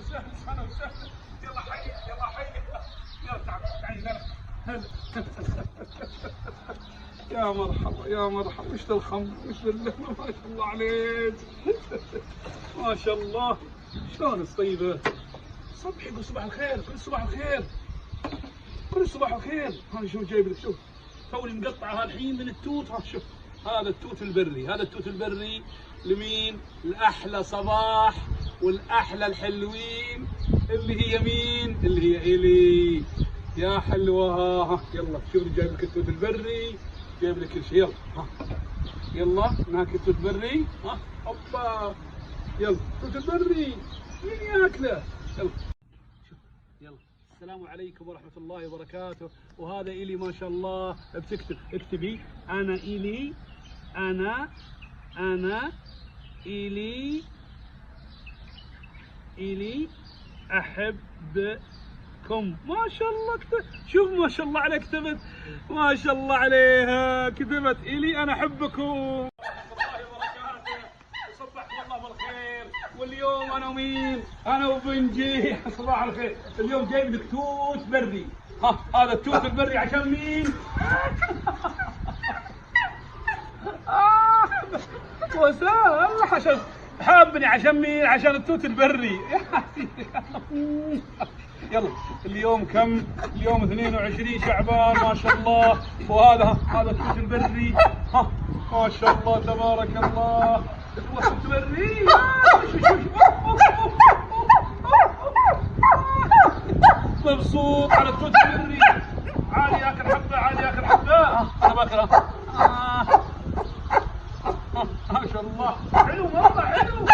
وسهلا وسهلا. يلا حي يلا حي. يلا تعال هلا. يا مرحبا يا مرحبا. وش ذا الخمر وش ذا اللحمة ما شاء الله عليك. ما شاء الله. شلون الطيبة؟ صبحي قول صباح الخير. قول صباح الخير. قول صباح الخير. ها شوف جايب لك. شوف توني مقطعها الحين من التوت. ها شوف هذا التوت البري. هذا التوت البري لمين؟ الأحلى صباح والأحلى الحلوين اللي هي مين؟ اللي هي إلي. يا حلوة. يلا شوف جايب لك التوت البري. جايب لك كل شيء. يلا ها يلا ناكل التوت البري. ها هوبا. يلا التوت البري مين ياكله؟ يلا شوف. يلا السلام عليكم ورحمة الله وبركاته. وهذا إلي ما شاء الله. بتكتب اكتبي أنا إلي. أنا إلي أحبكم. ما شاء الله شوف ما شاء الله عليك كتبت. ما شاء الله عليها كتبت إلي أنا أحبكم. ورحمة الله وبركاته. وصبحكم الله بالخير. واليوم أنا ومين؟ أنا وبنجي. صباح الخير. اليوم جايب لك توت بري. ها هذا التوت البري عشان مين؟ وسهل. عشان حابني عشان مين؟ عشان التوت البري. يلا اليوم كم؟ اليوم 22 شعبان ما شاء الله. وهذا التوت البري. ها ما شاء الله تبارك الله. التوت البري. مبسوط على التوت البري. عادي ياكل حبه. عادي ياكل حبه. انا باكلها. ما شاء الله حلو والله حلو.